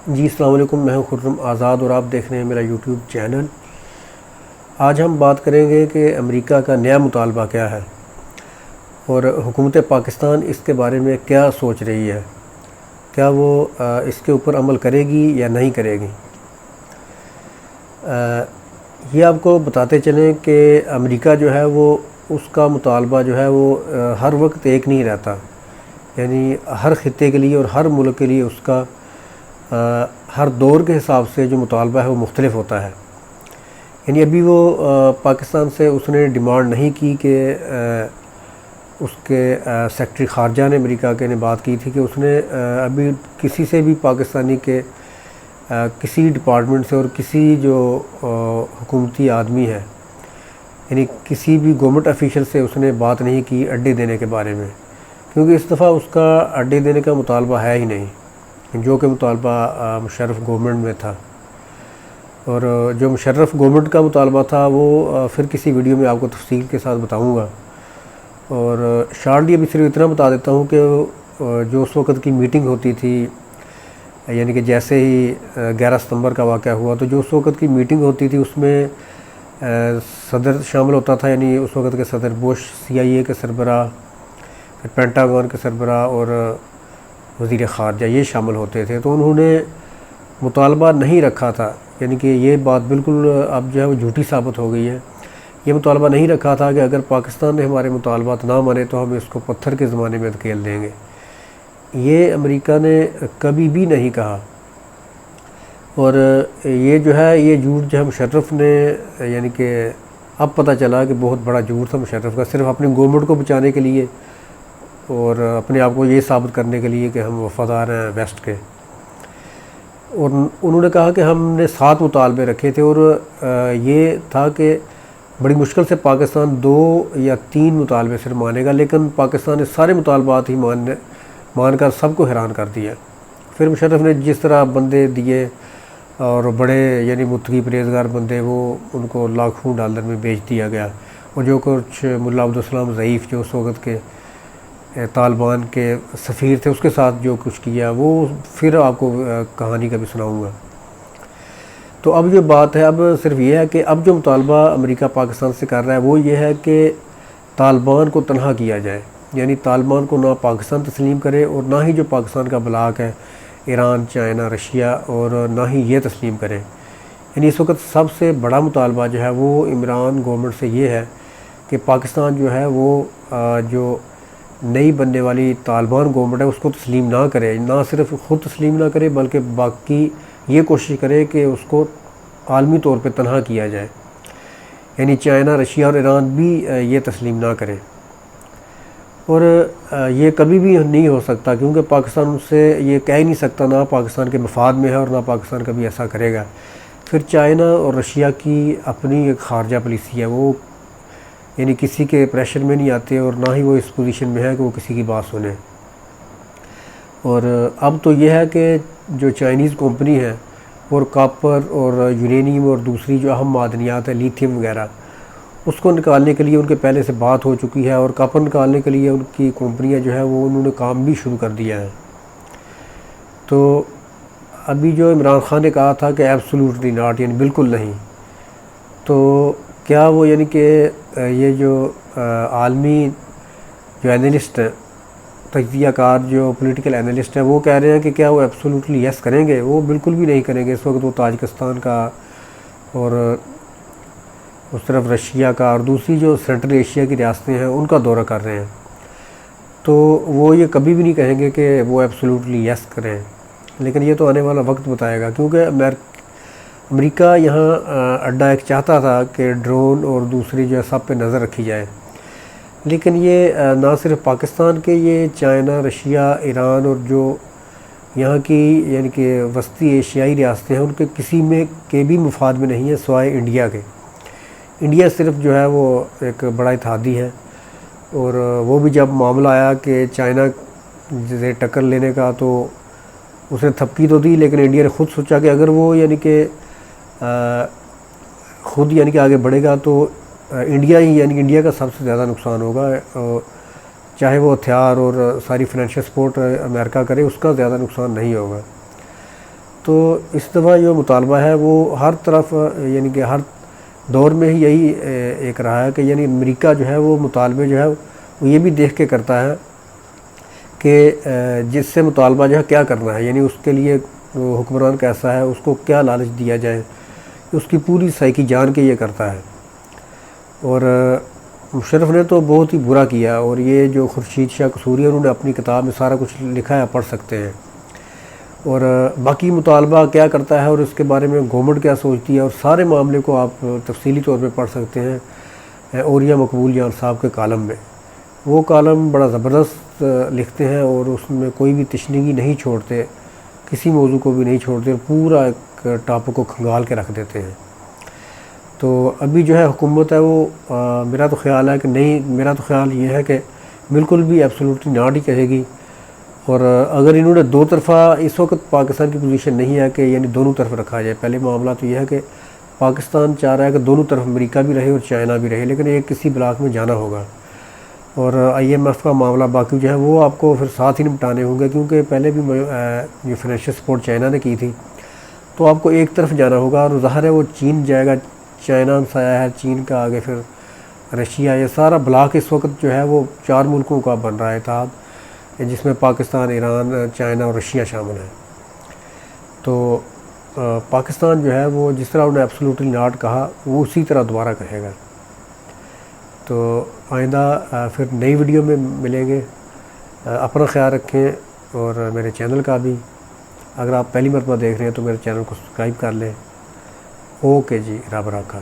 جی السلام علیکم، میں ہوں خرم آزاد اور آپ دیکھ رہے ہیں میرا یوٹیوب چینل۔ آج ہم بات کریں گے کہ امریکہ کا نیا مطالبہ کیا ہے اور حکومت پاکستان اس کے بارے میں کیا سوچ رہی ہے، کیا وہ اس کے اوپر عمل کرے گی یا نہیں کرے گی۔ یہ آپ کو بتاتے چلیں کہ امریکہ جو ہے وہ اس کا مطالبہ جو ہے وہ ہر وقت ایک نہیں رہتا، یعنی ہر خطے کے لیے اور ہر ملک کے لیے اس کا ہر دور کے حساب سے جو مطالبہ ہے وہ مختلف ہوتا ہے۔ یعنی ابھی وہ پاکستان سے اس نے ڈیمانڈ نہیں کی کہ اس کے سیکرٹری خارجہ نے امریکہ کے نے بات کی تھی کہ اس نے ابھی کسی سے بھی پاکستانی کے کسی ڈپارٹمنٹ سے اور کسی جو حکومتی آدمی ہے، یعنی کسی بھی گورنمنٹ افیشل سے اس نے بات نہیں کی اڈے دینے کے بارے میں، کیونکہ اس دفعہ اس کا اڈے دینے کا مطالبہ ہے ہی نہیں، جو کہ مطالبہ مشرف گورنمنٹ میں تھا۔ اور جو مشرف گورنمنٹ کا مطالبہ تھا وہ پھر کسی ویڈیو میں آپ کو تفصیل کے ساتھ بتاؤں گا، اور شارٹلی ابھی صرف اتنا بتا دیتا ہوں کہ جو اس وقت کی میٹنگ ہوتی تھی، یعنی کہ جیسے ہی 11 ستمبر کا واقعہ ہوا تو جو اس وقت کی میٹنگ ہوتی تھی اس میں صدر شامل ہوتا تھا، یعنی اس وقت کے صدر بش، CIA کے سربراہ، پھر پینٹاگون کے سربراہ اور وزیر خارجہ، یہ شامل ہوتے تھے۔ تو انہوں نے مطالبہ نہیں رکھا تھا، یعنی کہ یہ بات بالکل اب جو ہے وہ جھوٹی ثابت ہو گئی ہے۔ یہ مطالبہ نہیں رکھا تھا کہ اگر پاکستان نے ہمارے مطالبات نہ مانے تو ہم اس کو پتھر کے زمانے میں دھکیل دیں گے، یہ امریکہ نے کبھی بھی نہیں کہا۔ اور یہ جو ہے یہ جھوٹ جو ہے مشرف نے، یعنی کہ اب پتہ چلا کہ بہت بڑا جھوٹ تھا مشرف کا، صرف اپنی گورنمنٹ کو بچانے کے لیے اور اپنے آپ کو یہ ثابت کرنے کے لیے کہ ہم وفادار ہیں ویسٹ کے۔ اور انہوں نے کہا کہ ہم نے 7 مطالبے رکھے تھے، اور یہ تھا کہ بڑی مشکل سے پاکستان 2 یا 3 مطالبے صرف مانے گا، لیکن پاکستان نے سارے مطالبات ہی مان کر سب کو حیران کر دیا۔ پھر مشرف نے جس طرح بندے دیے اور بڑے یعنی متقی پرہیزگار بندے، وہ ان کو لاکھوں ڈالر میں بیچ دیا گیا، اور جو کچھ ملا عبدالسلام ضعیف جو اس وقت کے طالبان کے سفیر تھے اس کے ساتھ جو کچھ کیا، وہ پھر آپ کو کہانی کا بھی سناؤں گا۔ تو اب جو بات ہے اب صرف یہ ہے کہ اب جو مطالبہ امریکہ پاکستان سے کر رہا ہے وہ یہ ہے کہ طالبان کو تنہا کیا جائے، یعنی طالبان کو نہ پاکستان تسلیم کرے اور نہ ہی جو پاکستان کا بلاک ہے ایران، چائنا، رشیا، اور نہ ہی یہ تسلیم کرے۔ یعنی اس وقت سب سے بڑا مطالبہ جو ہے وہ عمران گورنمنٹ سے یہ ہے کہ پاکستان جو ہے وہ جو نئی بننے والی طالبان گورنمنٹ ہے اس کو تسلیم نہ کرے، نہ صرف خود تسلیم نہ کرے بلکہ باقی یہ کوشش کرے کہ اس کو عالمی طور پہ تنہا کیا جائے، یعنی چائنا، رشیا اور ایران بھی یہ تسلیم نہ کریں۔ اور یہ کبھی بھی نہیں ہو سکتا کیونکہ پاکستان ان سے یہ کہہ ہی نہیں سکتا، نہ پاکستان کے مفاد میں ہے اور نہ پاکستان کبھی ایسا کرے گا۔ پھر چائنا اور رشیا کی اپنی ایک خارجہ پالیسی ہے، وہ یعنی کسی کے پریشر میں نہیں آتے اور نہ ہی وہ اس پوزیشن میں ہے کہ وہ کسی کی بات سنیں۔ اور اب تو یہ ہے کہ جو چائنیز کمپنی ہے اور کاپر اور یورینیم اور دوسری جو اہم معدنیات ہیں لیتھیم وغیرہ، اس کو نکالنے کے لیے ان کے پہلے سے بات ہو چکی ہے، اور کاپر نکالنے کے لیے ان کی کمپنیاں جو ہے وہ انہوں نے کام بھی شروع کر دیا ہے۔ تو ابھی جو عمران خان نے کہا تھا کہ ایبسولوٹلی ناٹ، یعنی بالکل نہیں، تو کیا وہ یعنی کہ یہ جو عالمی جو اینالسٹ ہیں، تجزیہ کار جو پولیٹیکل اینالسٹ ہیں، وہ کہہ رہے ہیں کہ کیا وہ ایبسولوٹلی یس کریں گے؟ وہ بالکل بھی نہیں کریں گے۔ اس وقت وہ تاجکستان کا اور اس طرف رشیا کا اور دوسری جو سینٹرل ایشیا کی ریاستیں ہیں ان کا دورہ کر رہے ہیں، تو وہ یہ کبھی بھی نہیں کہیں گے کہ وہ ایبسولوٹلی یس کریں، لیکن یہ تو آنے والا وقت بتائے گا، کیونکہ امریکہ یہاں اڈا ایک چاہتا تھا کہ ڈرون اور دوسری جو ہے سب پہ نظر رکھی جائے، لیکن یہ نہ صرف پاکستان کے، یہ چائنا، رشیا، ایران اور جو یہاں کی یعنی کہ وسطی ایشیائی ریاستیں ہیں ان کے کسی میں کے بھی مفاد میں نہیں ہے سوائے انڈیا کے۔ انڈیا صرف جو ہے وہ ایک بڑا اتحادی ہے، اور وہ بھی جب معاملہ آیا کہ چائنا سے ٹکر لینے کا تو اس نے تھپکی تو دی، لیکن انڈیا نے خود سوچا کہ اگر وہ یعنی کہ خود یعنی کہ آگے بڑھے گا تو انڈیا ہی یعنی کہ انڈیا کا سب سے زیادہ نقصان ہوگا، چاہے وہ ہتھیار اور ساری فائنینشیل سپورٹ امریکہ کرے، اس کا زیادہ نقصان نہیں ہوگا۔ تو اس دفعہ جو مطالبہ ہے وہ ہر طرف یعنی کہ ہر دور میں ہی یہی ایک رہا ہے کہ یعنی امریکہ جو ہے وہ مطالبے جو ہے وہ یہ بھی دیکھ کے کرتا ہے کہ جس سے مطالبہ جو ہے کیا کرنا ہے، یعنی اس کے لیے حکمران کیسا ہے، اس کو کیا لالچ دیا جائے، اس کی پوری سائیکی جان کے یہ کرتا ہے۔ اور مشرف نے تو بہت ہی برا کیا، اور یہ جو خورشید شاہ قصوری انہوں نے اپنی کتاب میں سارا کچھ لکھا ہے، پڑھ سکتے ہیں۔ اور باقی مطالبہ کیا کرتا ہے اور اس کے بارے میں گورنمنٹ کیا سوچتی ہے، اور سارے معاملے کو آپ تفصیلی طور پہ پڑھ سکتے ہیں اوریہ مقبول جان صاحب کے کالم میں۔ وہ کالم بڑا زبردست لکھتے ہیں اور اس میں کوئی بھی تشنیگی نہیں چھوڑتے، کسی موضوع کو بھی نہیں چھوڑتے، اور پورا ایک ٹاپک کو کھنگال کے رکھ دیتے ہیں۔ تو ابھی جو ہے حکومت ہے وہ میرا تو خیال ہے کہ نہیں، میرا تو خیال یہ ہے کہ بالکل بھی ایبسولوٹلی ناٹ ہی کہے گی۔ اور اگر انہوں نے دو طرفہ، اس وقت پاکستان کی پوزیشن نہیں ہے کہ یعنی دونوں طرف رکھا جائے۔ پہلے معاملہ تو یہ ہے کہ پاکستان چاہ رہا ہے کہ دونوں طرف امریکہ بھی رہے اور چائنا بھی رہے، لیکن ایک کسی بلاک میں جانا ہوگا۔ اور آئی ایم ایف کا معاملہ باقی جو ہے وہ آپ کو پھر ساتھ ہی نمٹانے ہوں گے، کیونکہ پہلے بھی جو فائنینشیل سپورٹ چائنا نے کی تھی، تو آپ کو ایک طرف جانا ہوگا، اور ظاہر ہے وہ چین جائے گا، چائنا ہمسایہ ہے، چین کا آگے پھر رشیا، یہ سارا بلاک اس وقت جو ہے وہ 4 ملکوں کا بن رہا ہے اتحاد، جس میں پاکستان، ایران، چائنا اور رشیا شامل ہیں۔ تو پاکستان جو ہے وہ جس طرح انہوں نے ایبسولوٹلی ناٹ کہا، وہ اسی طرح دوبارہ کہے گا۔ تو آئندہ پھر نئی ویڈیو میں ملیں گے۔ اپنا خیال رکھیں، اور میرے چینل کا بھی، اگر آپ پہلی مرتبہ دیکھ رہے ہیں تو میرے چینل کو سبسکرائب کر لیں۔ اوکے جی، رب رکھا۔